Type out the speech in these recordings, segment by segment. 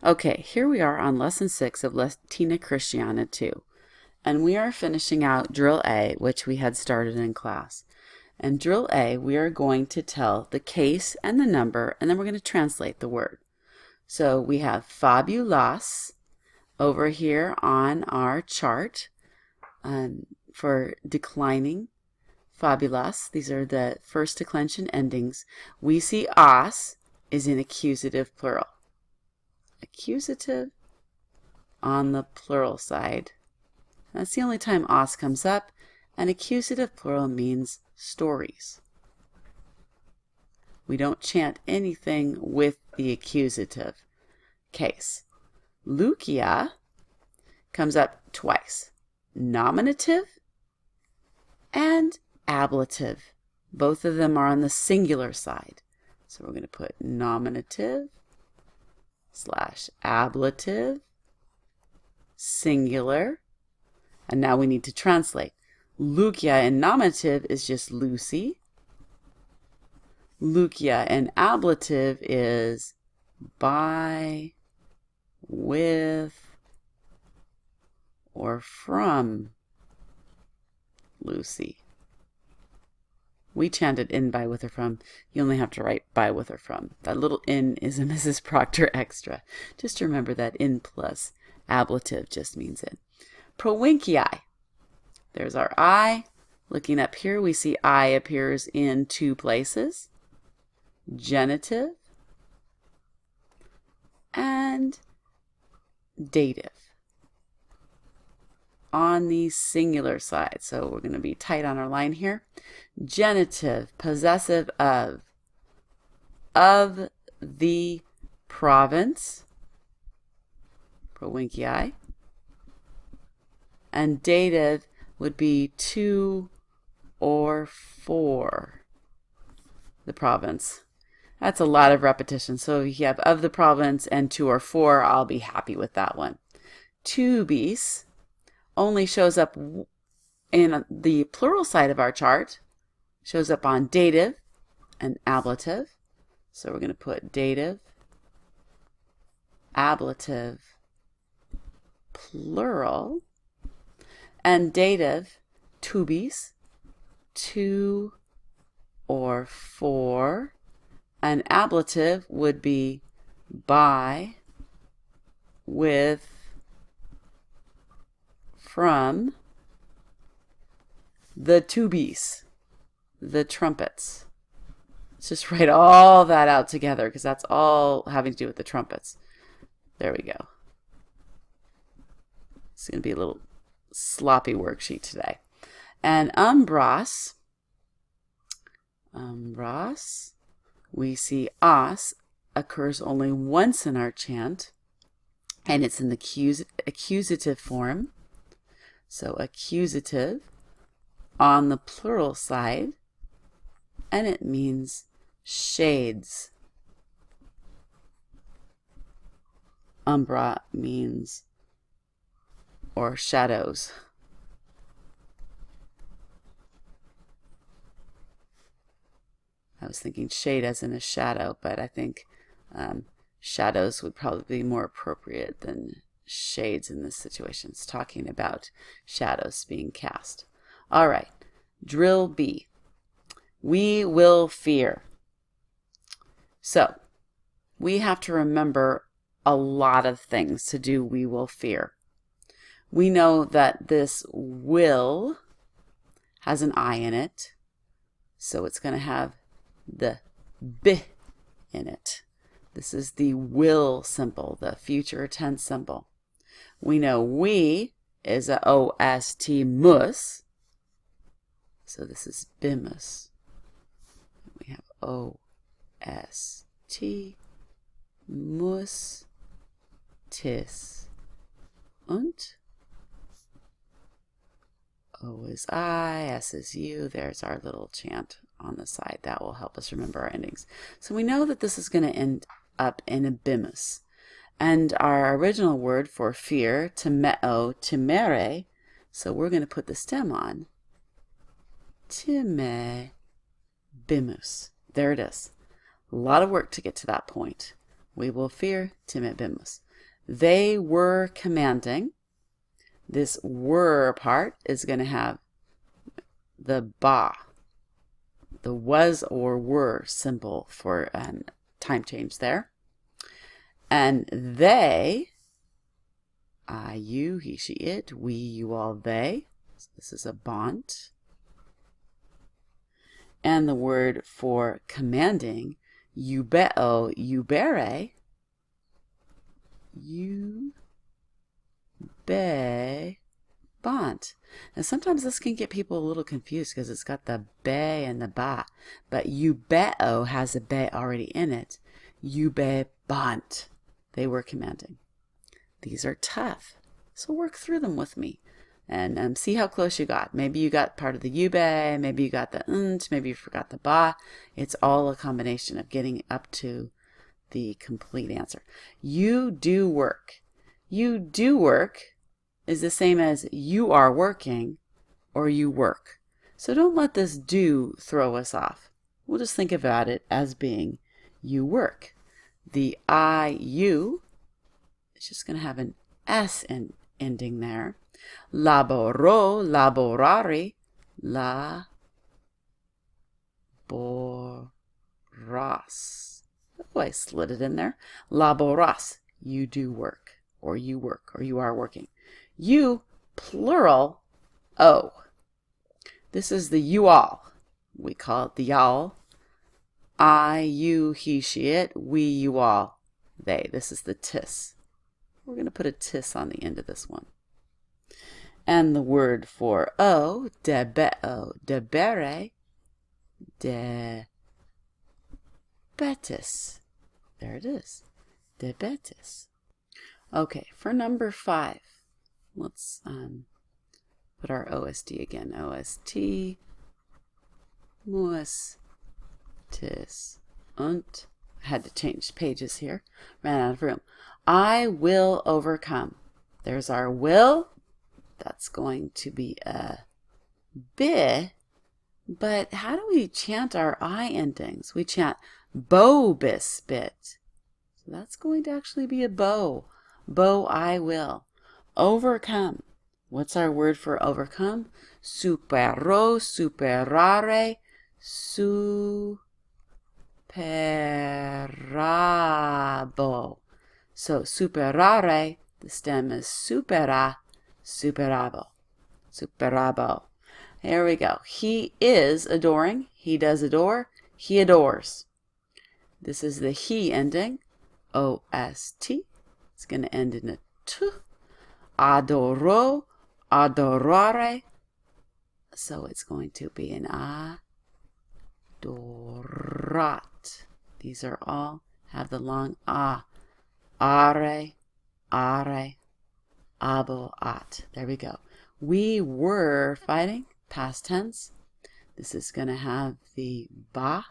Okay, here we are on lesson 6 of Latina Christiana 2. And we are finishing out drill A, which we had started in class. And drill A, we are going to tell the case and the number, and then we're going to translate the word. So we have fabulas over here on our chart for declining. Fabulas, these are the first declension endings. We see as is in accusative plural. Accusative on the plural side. That's the only time os comes up, and accusative plural means stories. We don't chant anything with the accusative case. Lucia comes up twice. Nominative and ablative. Both of them are on the singular side. So we're going to put nominative / ablative, singular, and now we need to translate. Lucia in nominative is just Lucy. Lucia in ablative is by, with, or from Lucy. We chanted in, by, with, or from. You only have to write by, with, or from. That little in is a Mrs. Proctor extra. Just remember that in plus ablative just means in. Provincii. There's our I. Looking up here, we see I appears in two places. Genitive and dative on the singular side. So we're going to be tight on our line here. Genitive, possessive of the province, provincii, and dative would be to or for the province. That's a lot of repetition. So if you have of the province and to or for, I'll be happy with that one. Tubis only shows up in the plural side of our chart, shows up on dative and ablative. So we're going to put dative, ablative, plural, and dative, tubis, to or for, and ablative would be by, with, from, the tubis, the trumpets. Let's just write all that out together because that's all having to do with the trumpets. There we go. It's going to be a little sloppy worksheet today. And umbras, we see as occurs only once in our chant, and it's in the accusative form. So accusative on the plural side, and it means shades. Umbra means or shadows. I was thinking shade as in a shadow, but I think shadows would probably be more appropriate than shades in this situation. It's talking about shadows being cast. All right, drill B. We will fear. So we have to remember a lot of things to do we will fear. We know that this will has an I in it, so it's going to have the b in it. This is the will symbol, the future tense symbol. We know we is a ost mus, so this is bimus. We have ost mus tis und. O is I, S is you. There's our little chant on the side. That will help us remember our endings. So we know that this is going to end up in a bimus. And our original word for fear, timeo, timere, so we're going to put the stem on. Time bimus. There it is. A lot of work to get to that point. We will fear time bimus. They were commanding. This were part is going to have the ba, the was or were symbol for time change there. And they, I, you, he, she, it, we, you, all, they. So this is a bont. And the word for commanding, eubeo, eubere, be, bont. Now sometimes this can get people a little confused because it's got the be and the ba, but eubeo has a be already in it. Eube bont. They were commanding. These are tough, so work through them with me and see how close you got. Maybe you got part of the eube, maybe you got the nt, maybe you forgot the ba. It's all a combination of getting up to the complete answer. You do work. You do work is the same as you are working or you work. So don't let this do throw us off. We'll just think about it as being you work. The I, you, is just going to have an S ending there. Laboro, laborare, laboras. Oh, I slid it in there. Laboras, you do work, or you are working. You, plural, O. This is the you all. We call it the y'all. I, you, he, she, it, we, you all, they. This is the tis. We're going to put a tis on the end of this one. And the word for O, debeo, debere, debetis. There it is, debetis. Okay, for number 5, let's put our OST again. OST, mus, tis, und. I had to change pages here. Ran out of room. I will overcome. There's our will. That's going to be a bi. But how do we chant our I endings? We chant bo bis bit. So that's going to actually be a bow. Bow, I will. Overcome. What's our word for overcome? Supero, superare, superabo. So superare, the stem is supera, superabo. Superabo. Here we go. He is adoring. He does adore. He adores. This is the he ending. O-S-T. It's going to end in a t. Adoro, adorare. So it's going to be an adorat. These are all have the long a. Are, are, abo, at. There we go. We were fighting, past tense. This is going to have the ba.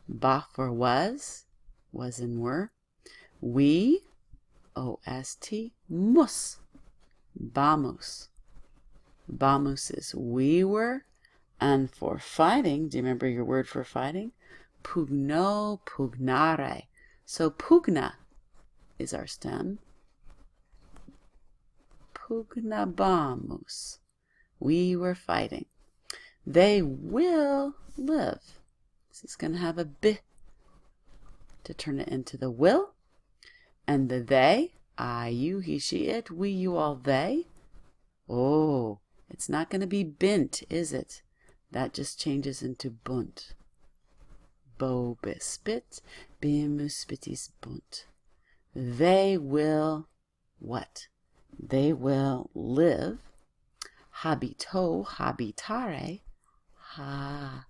Ba for was and were. We, O-S-T, mus. Bamus. Bamus is we were. And for fighting, do you remember your word for fighting? Pugno, pugnare. So pugna is our stem. Pugnabamus. We were fighting. They will live. This is going to have a b to turn it into the will. And the they, I, you, he, she, it, we, you, all, they. Oh, it's not going to be bint, is it? That just changes into bunt. Bo bispit, bimuspitis bunt. They will what? They will live. Habito, habitare, habitabunt.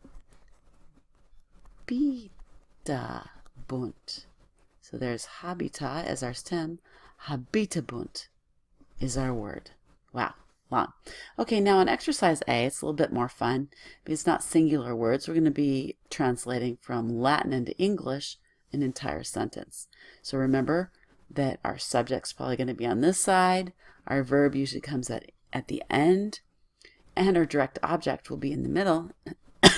So there's habita as our stem. Habitabunt is our word. Wow, long. Okay, now in exercise A, it's a little bit more fun because it's not singular words. We're going to be translating from Latin into English an entire sentence. So remember that our subject's probably going to be on this side. Our verb usually comes at the end, and our direct object will be in the middle.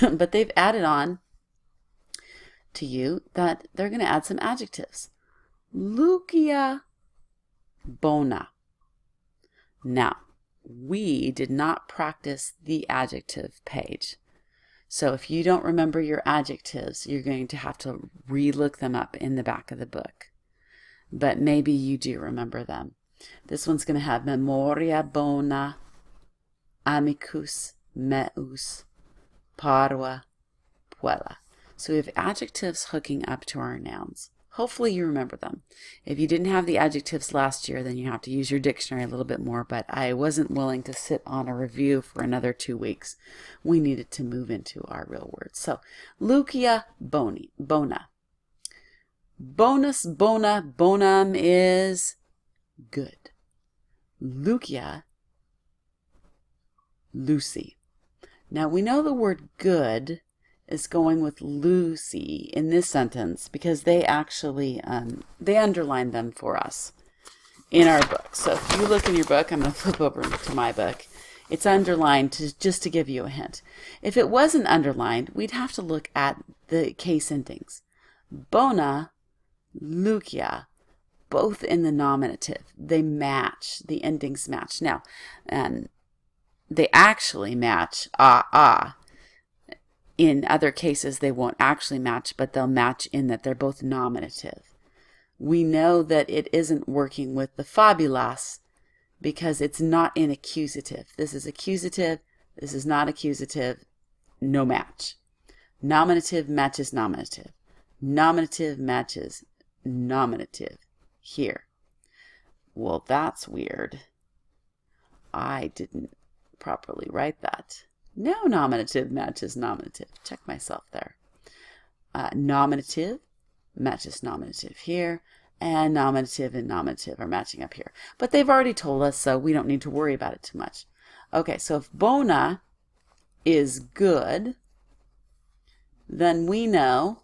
But they've added on to you that they're going to add some adjectives. Lucia bona. Now, we did not practice the adjective page. So if you don't remember your adjectives, you're going to have to re-look them up in the back of the book. But maybe you do remember them. This one's going to have memoria bona, amicus meus, parva puella. So we have adjectives hooking up to our nouns. Hopefully you remember them. If you didn't have the adjectives last year, then you have to use your dictionary a little bit more, but I wasn't willing to sit on a review for another 2 weeks. We needed to move into our real words. So, Lucia boni, bona. Bonus, bona, bonum is good. Lucia, Lucy. Now we know the word good is going with Lucy in this sentence because they actually, they underlined them for us in our book. So if you look in your book, I'm going to flip over to my book. It's underlined just to give you a hint. If it wasn't underlined, we'd have to look at the case endings. Bona, Lucia, both in the nominative. They match. The endings match. Now, they actually match In other cases, they won't actually match, but they'll match in that they're both nominative. We know that it isn't working with the fabulas because it's not in accusative. This is accusative. This is not accusative. No match. Nominative matches nominative. Nominative matches nominative here. Well, that's weird. I didn't properly write that. No nominative matches nominative. Check myself there. Nominative matches nominative here, and nominative and nominative are matching up here. But they've already told us, so we don't need to worry about it too much. Okay, so if bona is good, then we know,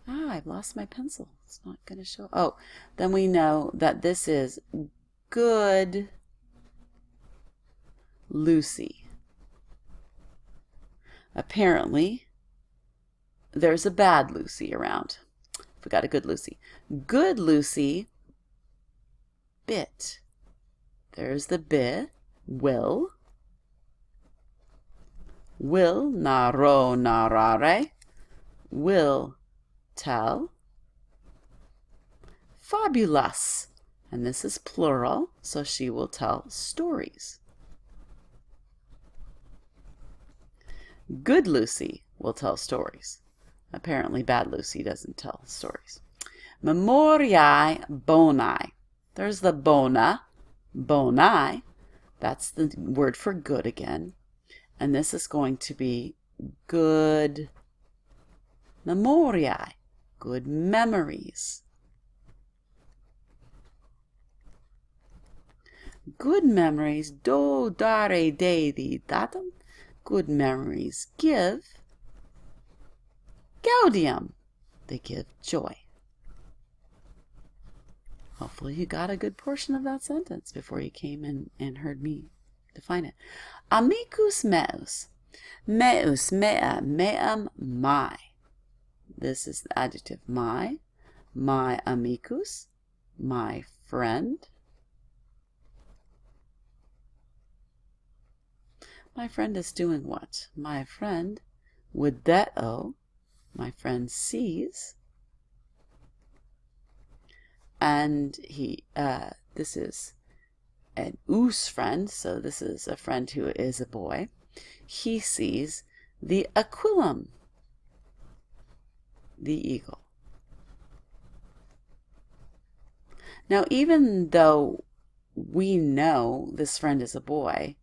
I've lost my pencil. It's not going to show. Oh, then we know that this is good Lucy. Apparently, there's a bad Lucy around. We got a good Lucy. Good Lucy, bit. There's the bit. Will. Will, narro, narrare. Will tell. Fabulous. And this is plural, so she will tell stories. Good Lucy will tell stories. Apparently bad Lucy doesn't tell stories. Memoriae boni. There's the bona, boni. That's the word for good again. And this is going to be good memoriae, good memories. Good memories, do dare dedi datum. Good memories give gaudium. They give joy. Hopefully you got a good portion of that sentence before you came and heard me define it. Amicus meus. Meus, mea, meum, my. This is the adjective my. My amicus, my friend. My friend is doing what? My friend, video, my friend sees, and this is an us friend, so this is a friend who is a boy. He sees the aquilum, the eagle. Now, even though we know this friend is a boy,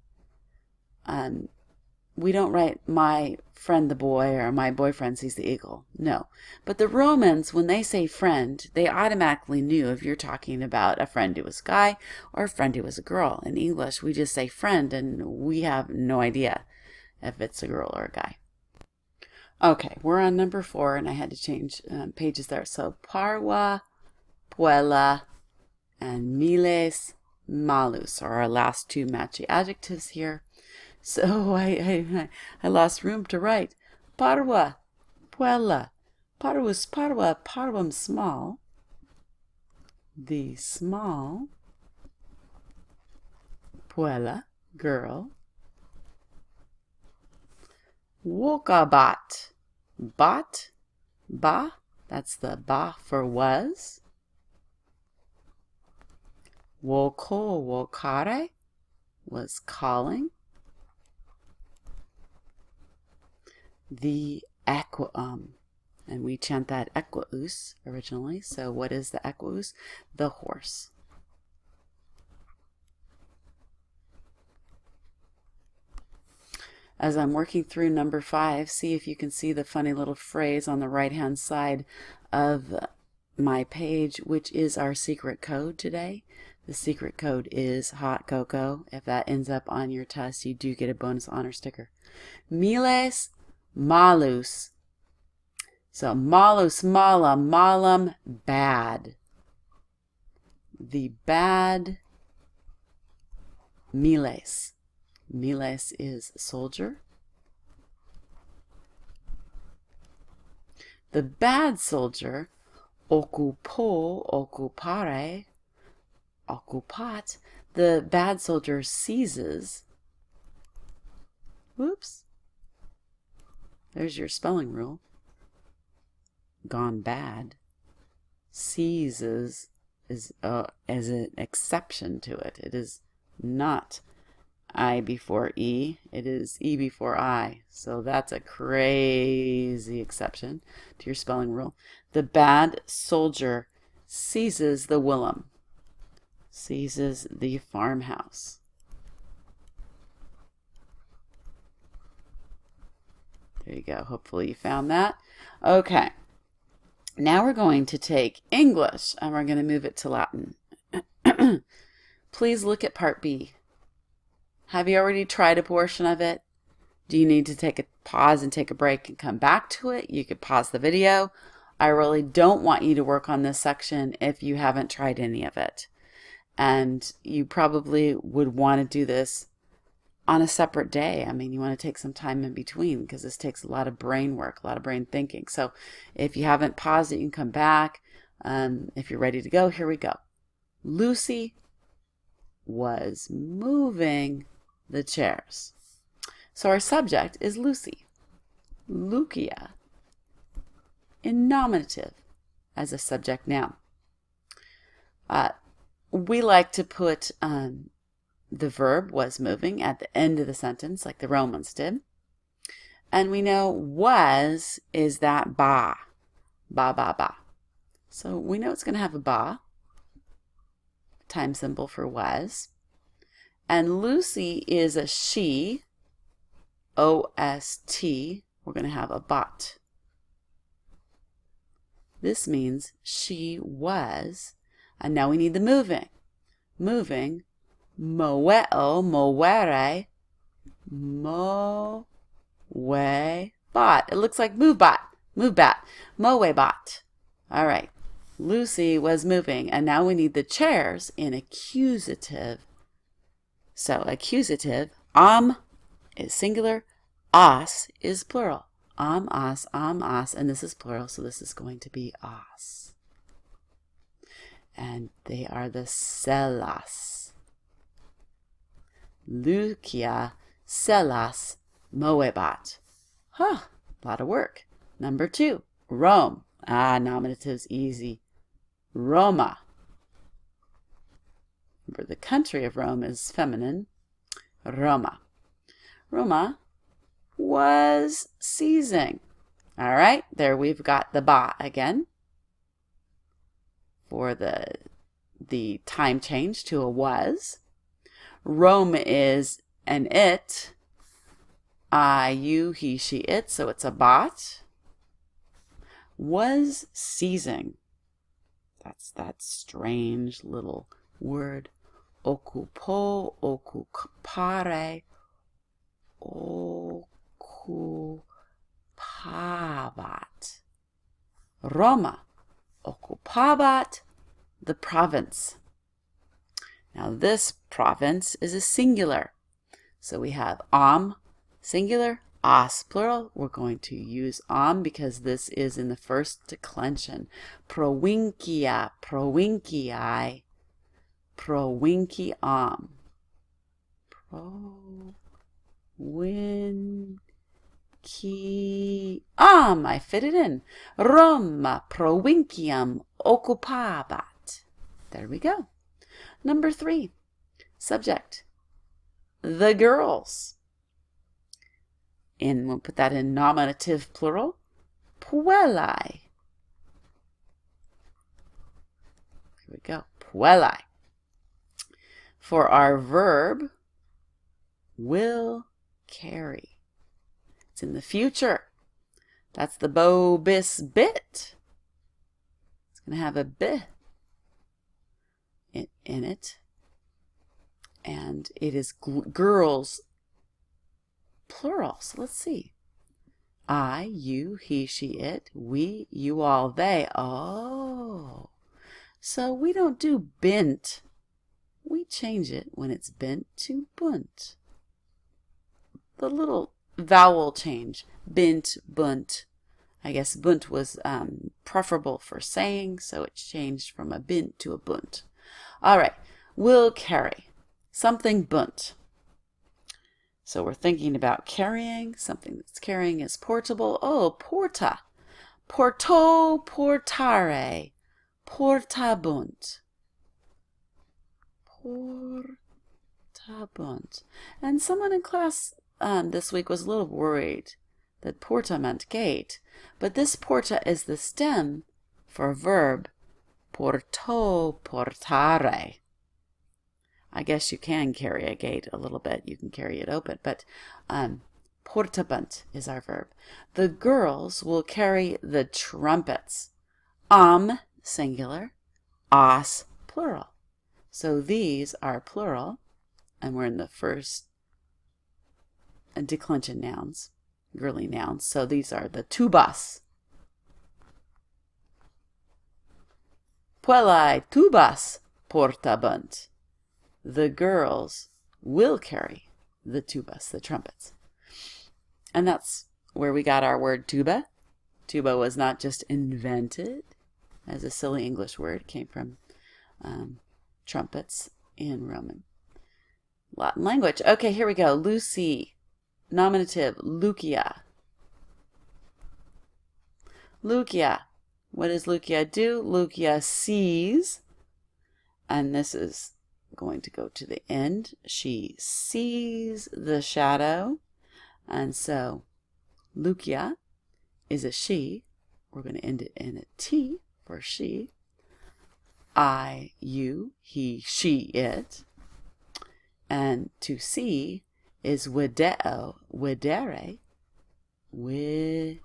we don't write my friend the boy or my boyfriend sees the eagle. No. But the Romans, when they say friend, they automatically knew if you're talking about a friend who was a guy or a friend who was a girl. In English, we just say friend and we have no idea if it's a girl or a guy. Okay, we're on number 4 and I had to change pages there. So parva, puella, and miles, malus are our last 2 matchy adjectives here. So I lost room to write. Parva, puella, parvus, parva, parvum small. The small puella, girl. Wokabat, bat, ba, that's the ba for was. Woko wokare was calling. The equium, and we chant that equus originally. So what is the equus? The horse. As I'm working through number 5, see if you can see the funny little phrase on the right-hand side of my page, which is our secret code today. The secret code is hot cocoa. If that ends up on your test, you do get a bonus honor sticker. Miles malus. So malus, mala, malam, bad. The bad miles. Miles is soldier. The bad soldier, ocupó, ocupare, ocupat. The bad soldier seizes. Whoops. There's your spelling rule. Gone bad. Seizes is as an exception to it. It is not I before E. It is E before I. So that's a crazy exception to your spelling rule. The bad soldier seizes the willum. Seizes the farmhouse. There you go. Hopefully you found that. Okay. Now we're going to take English and we're going to move it to Latin. Please look at part B. Have you already tried a portion of it? Do you need to take a pause and take a break and come back to it? You could pause the video. I really don't want you to work on this section if you haven't tried any of it. And you probably would want to do this on a separate day. I mean, you want to take some time in between because this takes a lot of brain work, a lot of brain thinking. So if you haven't paused it, you can come back. If you're ready to go, here we go. Lucy was moving the chairs. So our subject is Lucy. Lucia in nominative as a subject noun. We like to put the verb was moving at the end of the sentence like the Romans did. And we know was is that ba. Ba, ba, ba. So we know it's going to have a ba, time symbol for was. And Lucy is a she, O-S-T. We're going to have a bot. This means she was, and now we need the moving. Moving, moeo, moere, bot. It looks like move bot, move bat, moe bot. All right, Lucy was moving, and now we need the chairs in accusative. So accusative, is singular, as is plural. As, and this is plural, so this is going to be as. And they are the celas. Lucia celas moebat. Huh, a lot of work. Number 2, Rome. Nominative's easy. Roma. Remember, the country of Rome is feminine. Roma. Roma was seizing. All right, there we've got the ba again for the time change to a was. Rome is an it. I, you, he, she, it, so it's a bot. Was seizing. That's that strange little word. Ocupó, ocupare, ocupabat. Roma occupabat the province. Now this province is a singular. So we have singular, as plural. We're going to use because this is in the first declension. Provincia, provinciae, provinciam. I fit it in. Roma provinciam occupabat. There we go. Number 3. Subject. The girls. And we'll put that in nominative plural. Puellae. Here we go. Puellae. For our verb, will carry. It's in the future. That's the bo bis bit. It's going to have a bit in it. And it is girls plural. So let's see. I, you, he, she, it, we, you, all, they. Oh. So we don't do bint. We change it when it's bint to bunt. The little vowel change. Bint, bunt. I guess bunt was preferable for saying, so it changed from a bint to a bunt. All right. Will carry. Something bunt. So we're thinking about carrying. Something that's carrying is portable. Oh, porta. Porto, portare. Portabunt. Portabunt. And someone in class this week was a little worried that porta meant gate, but this porta is the stem for a verb porto, portare. I guess you can carry a gate a little bit. You can carry it open, but portabunt is our verb. The girls will carry the trumpets. Singular, os, plural. So these are plural, and we're in the first declension nouns, girly nouns. So these are the tubas. Puellae tubas portabunt. The girls will carry the tubas, the trumpets. And that's where we got our word tuba. Tuba was not just invented as a silly English word. It came from trumpets in Roman Latin language. Okay, here we go. Lucy, nominative, Lucia. Lucia. What does Lucia do? Lucia sees, and this is going to go to the end. She sees the shadow, and so Lucia is a she. We're going to end it in a T for she. I, you, he, she, it. And to see is video, videre, videt.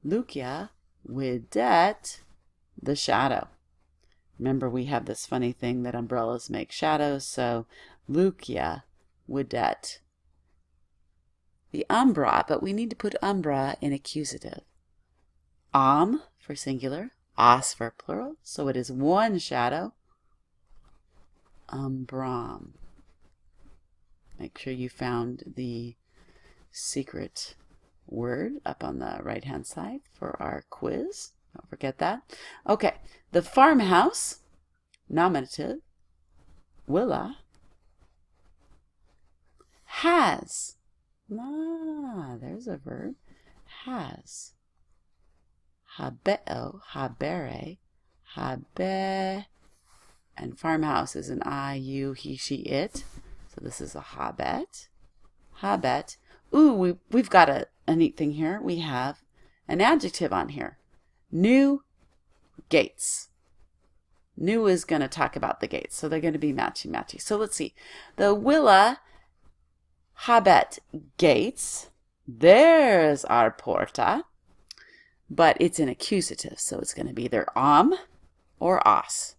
Lucia videt the shadow. Remember, we have this funny thing that umbrellas make shadows, so Lucia videt the umbra, but we need to put umbra in accusative. For singular, os for plural, so it is one shadow. Umbram. Make sure you found the secret word up on the right hand side for our quiz. Don't forget that. Okay, the farmhouse, nominative, Willa, has. There's a verb. Has. Habeo, habere, habe. And farmhouse is an I, you, he, she, it. So this is a habet. Habet. Ooh, we've got a neat thing here. We have an adjective on here. New gates. New is going to talk about the gates. So they're going to be matchy-matchy. So let's see. The Willa habet gates. There's our porta. But it's an accusative. So it's going to be either or os.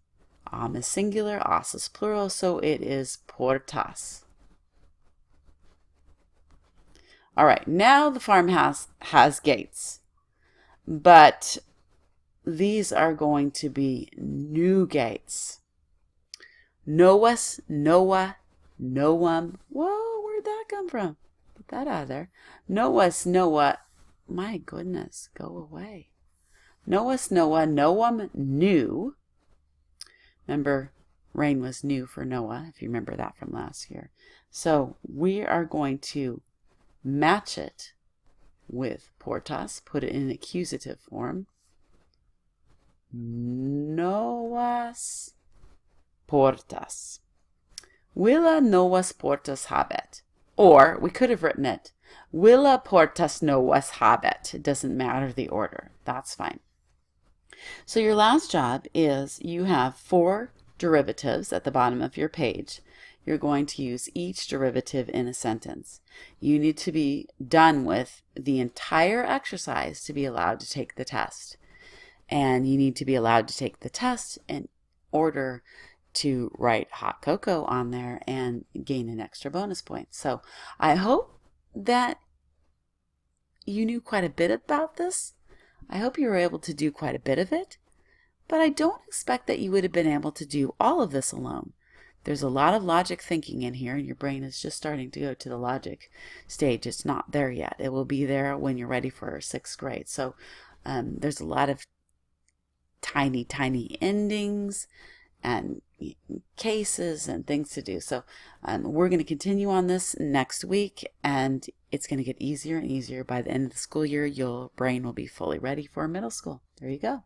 Is singular, os is plural, so it is portas. All right, now the farmhouse has gates, but these are going to be new gates. Noas, Noah, Noam. Whoa, where'd that come from? Get that out of there. Noas, Noah. My goodness, go away. Noas, Noah, Noam, new. Remember, Rain was new for Noah, if you remember that from last year. So we are going to match it with portas, put it in accusative form. Noas portas. Willa Noas portas habet. Or we could have written it, Willa portas Noas habet. It doesn't matter the order. That's fine. So your last job is you have 4 derivatives at the bottom of your page. You're going to use each derivative in a sentence. You need to be done with the entire exercise to be allowed to take the test. And you need to be allowed to take the test in order to write hot cocoa on there and gain an extra bonus point. So I hope that you knew quite a bit about this. I hope you were able to do quite a bit of it, but I don't expect that you would have been able to do all of this alone. There's a lot of logic thinking in here, and your brain is just starting to go to the logic stage. It's not there yet. It will be there when you're ready for 6th grade. So there's a lot of tiny, tiny endings and cases and things to do. So we're going to continue on this next week, and it's going to get easier and easier. By the end of the school year, your brain will be fully ready for middle school. There you go.